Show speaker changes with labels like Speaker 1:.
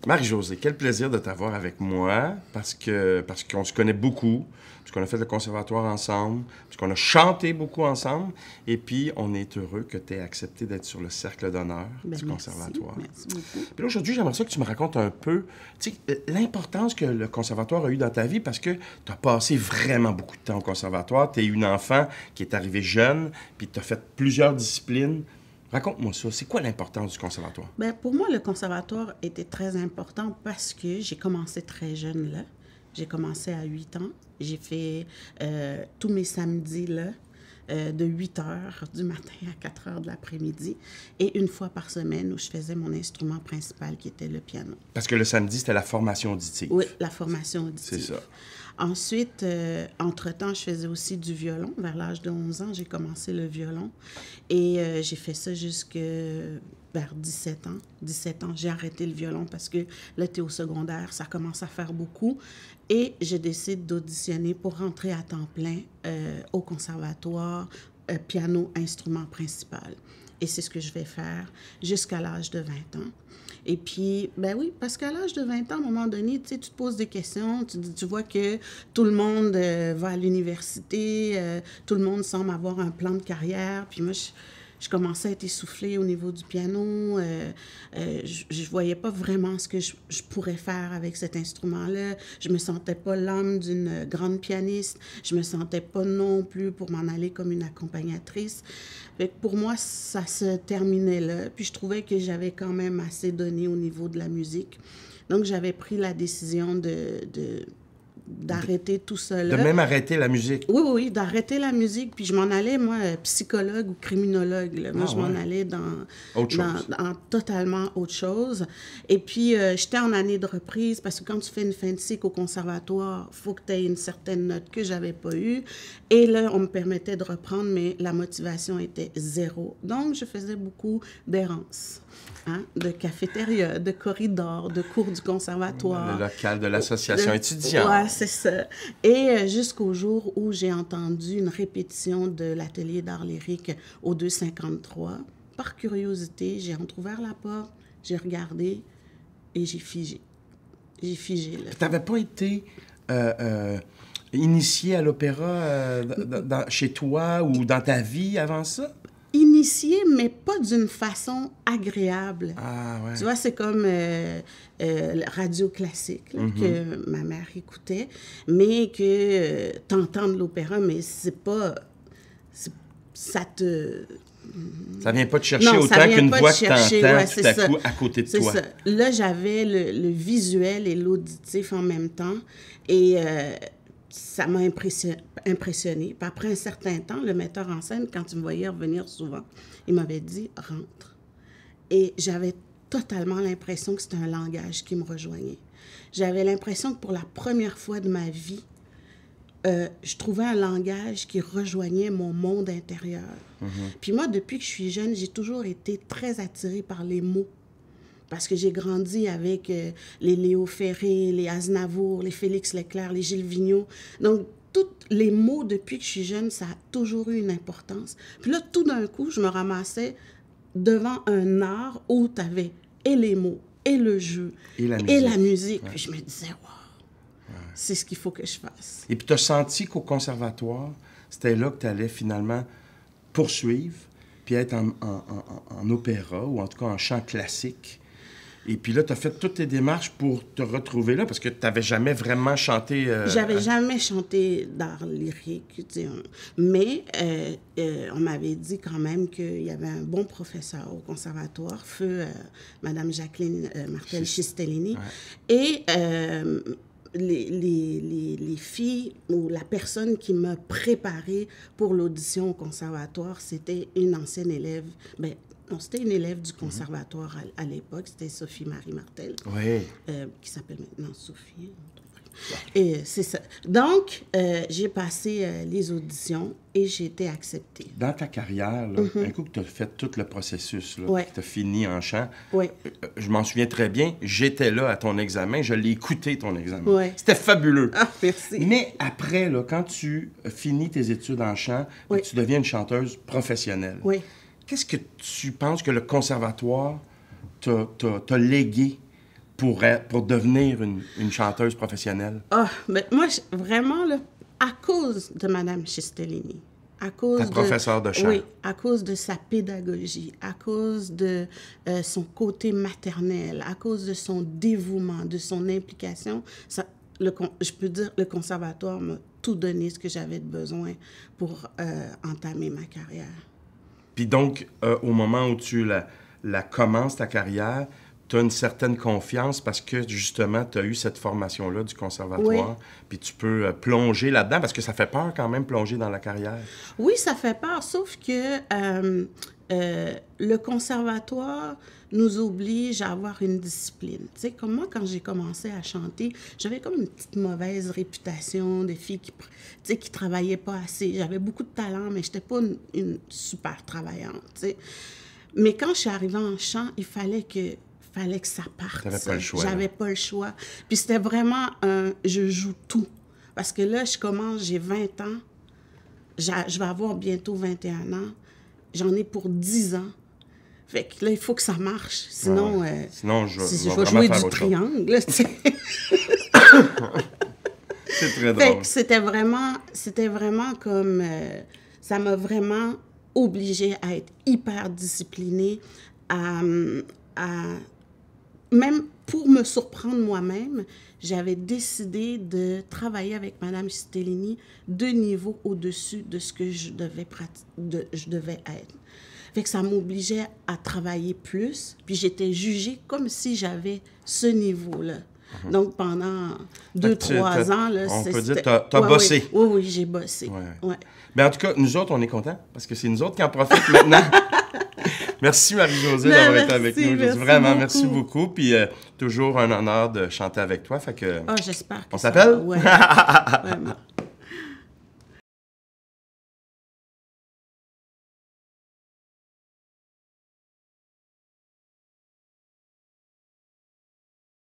Speaker 1: Marie-Josée, quel plaisir de t'avoir avec moi parce qu'on se connaît beaucoup, parce qu'on a fait le conservatoire ensemble, parce qu'on a chanté beaucoup ensemble, et puis on est heureux que tu aies accepté d'être sur le cercle d'honneur du conservatoire.
Speaker 2: Merci beaucoup.
Speaker 1: Puis là, aujourd'hui, j'aimerais ça que tu me racontes un peu l'importance que le conservatoire a eu dans ta vie, parce que tu as passé vraiment beaucoup de temps au conservatoire. Tu es une enfant qui est arrivée jeune, puis tu as fait plusieurs disciplines. Raconte-moi ça. C'est quoi l'importance du conservatoire?
Speaker 2: Bien, pour moi, le conservatoire était très important parce que j'ai commencé très jeune là. J'ai commencé à 8 ans. J'ai fait tous mes samedis là, de 8 heures du matin à 4 heures de l'après-midi. Et une fois par semaine où je faisais mon instrument principal qui était le piano.
Speaker 1: Parce que le samedi, c'était la formation auditive.
Speaker 2: Oui, la formation auditive.
Speaker 1: C'est ça.
Speaker 2: Ensuite, entre-temps, je faisais aussi du violon. Vers l'âge de 11 ans, j'ai commencé le violon. Et j'ai fait ça jusque vers 17 ans. 17 ans, j'ai arrêté le violon parce que là, tu es au secondaire, ça commence à faire beaucoup. Et je décide d'auditionner pour rentrer à temps plein au conservatoire, piano, instrument principal. Et c'est ce que je vais faire jusqu'à l'âge de 20 ans. Et puis, ben oui, parce qu'à l'âge de 20 ans, à un moment donné, tu sais, tu te poses des questions, tu vois que tout le monde va à l'université, tout le monde semble avoir un plan de carrière. Puis moi, je commençais à être essoufflée au niveau du piano. Je voyais pas vraiment ce que je pourrais faire avec cet instrument-là. Je me sentais pas l'âme d'une grande pianiste. Je me sentais pas non plus pour m'en aller comme une accompagnatrice. Fait que pour moi, ça se terminait là. Puis je trouvais que j'avais quand même assez donné au niveau de la musique. Donc, j'avais pris la décision d'arrêter tout ça là.
Speaker 1: De même arrêter la musique.
Speaker 2: Oui, oui, d'arrêter la musique. Puis je m'en allais, moi, psychologue ou criminologue. Là. Moi, je m'en allais dans totalement autre chose. Et puis, j'étais en année de reprise parce que quand tu fais une fin de cycle au conservatoire, il faut que tu aies une certaine note que je n'avais pas eue. Et là, on me permettait de reprendre, mais la motivation était zéro. Donc, je faisais beaucoup d'errances. Hein, de cafétéria, de corridors, de cours du conservatoire.
Speaker 1: Le local de l'association étudiante.
Speaker 2: Oui, c'est ça. Et jusqu'au jour où j'ai entendu une répétition de l'atelier d'art lyrique au 253. Par curiosité, j'ai entrouvert la porte, j'ai regardé et j'ai figé. J'ai figé, là.
Speaker 1: Tu n'avais pas été initié à l'opéra chez toi ou dans ta vie avant ça?
Speaker 2: Initiée, mais pas d'une façon agréable.
Speaker 1: Ah, ouais.
Speaker 2: Tu vois, c'est comme radio classique là, que ma mère écoutait, mais que t'entends de l'opéra, mais c'est pas... ça te...
Speaker 1: Ça vient pas te chercher autant qu'une voix que t'entends tout à coup à côté de toi.
Speaker 2: C'est ça. Là, j'avais le visuel et l'auditif en même temps, et... ça m'a impressionné. Puis après un certain temps, le metteur en scène, quand il me voyait revenir souvent, il m'avait dit « rentre ». Et j'avais totalement l'impression que c'était un langage qui me rejoignait. J'avais l'impression que pour la première fois de ma vie, je trouvais un langage qui rejoignait mon monde intérieur. Puis moi, depuis que je suis jeune, j'ai toujours été très attirée par les mots. Parce que j'ai grandi avec les Léo Ferré, les Aznavour, les Félix Leclerc, les Gilles Vigneault. Donc, tous les mots, depuis que je suis jeune, ça a toujours eu une importance. Puis là, tout d'un coup, je me ramassais devant un art où tu avais et les mots, et le jeu, et la musique. Ouais. Puis je me disais, wow, c'est ce qu'il faut que je fasse.
Speaker 1: Et puis, tu as senti qu'au conservatoire, c'était là que tu allais finalement poursuivre, puis être en opéra, ou en tout cas en chant classique. Et puis là, tu as fait toutes tes démarches pour te retrouver là, parce que tu n'avais jamais vraiment chanté...
Speaker 2: J'avais jamais chanté d'art lyrique, tu sais, mais on m'avait dit quand même qu'il y avait un bon professeur au conservatoire, feu Madame Jacqueline Martel-Chistellini, et les filles ou la personne qui m'a préparée pour l'audition au conservatoire, c'était une ancienne élève, non, c'était une élève du conservatoire à l'époque, c'était Sophie-Marie Martel, qui s'appelle maintenant Sophie. Et c'est ça. Donc, j'ai passé les auditions et j'ai été acceptée.
Speaker 1: Dans ta carrière, là, un coup que tu as fait tout le processus, que tu as fini en chant, je m'en souviens très bien, j'étais là à ton examen, je l'ai écouté, ton examen. C'était fabuleux.
Speaker 2: Ah, merci.
Speaker 1: Mais après, là, quand tu finis tes études en chant, et tu deviens une chanteuse professionnelle, qu'est-ce que tu penses que le conservatoire t'a légué pour devenir une chanteuse professionnelle?
Speaker 2: Ah, mais moi, vraiment, là, à cause de Mme Chistellini, à cause
Speaker 1: Ta professeure de chant.
Speaker 2: Oui, à cause de sa pédagogie, à cause de son côté maternel, à cause de son dévouement, de son implication, je peux dire le conservatoire m'a tout donné ce que j'avais de besoin pour entamer ma carrière.
Speaker 1: Puis donc, au moment où tu la commences, ta carrière, tu as une certaine confiance parce que, justement, tu as eu cette formation-là du conservatoire,
Speaker 2: Oui.
Speaker 1: puis tu peux plonger là-dedans, parce que ça fait peur quand même, plonger dans la carrière.
Speaker 2: Oui, ça fait peur, sauf que le conservatoire nous oblige à avoir une discipline. Tu sais, comme moi, quand j'ai commencé à chanter, j'avais comme une petite mauvaise réputation de fille qui travaillait pas assez. J'avais beaucoup de talent, mais je n'étais pas une super travaillante, tu sais. Mais quand je suis arrivée en chant, il fallait que ça parte.
Speaker 1: T'avais pas le choix.
Speaker 2: J'avais pas le choix. Puis c'était vraiment je joue tout. Parce que là, je commence, j'ai 20 ans. Je vais avoir bientôt 21 ans. J'en ai pour 10 ans. Fait que là, il faut que ça marche. Sinon,
Speaker 1: Sinon je
Speaker 2: vais jouer du triangle. Là,
Speaker 1: c'est très drôle.
Speaker 2: Fait que c'était vraiment comme... ça m'a vraiment obligée à être hyper disciplinée, à même pour me surprendre moi-même, j'avais décidé de travailler avec Mme Chistellini 2 niveaux au-dessus de ce que je devais être. Fait que ça m'obligeait à travailler plus, puis j'étais jugée comme si j'avais ce niveau-là. Donc, pendant 2-3 ans... Là,
Speaker 1: on peut dire que tu as bossé.
Speaker 2: Oui, j'ai bossé.
Speaker 1: Ouais. Ouais. Mais en tout cas, nous autres, on est contents, parce que c'est nous autres qui en profitent maintenant. Merci Marie-Josée d'avoir été avec nous. Merci beaucoup. Puis toujours un honneur de chanter avec toi. Fait que,
Speaker 2: j'espère que
Speaker 1: on s'appelle?
Speaker 2: Oui, vraiment.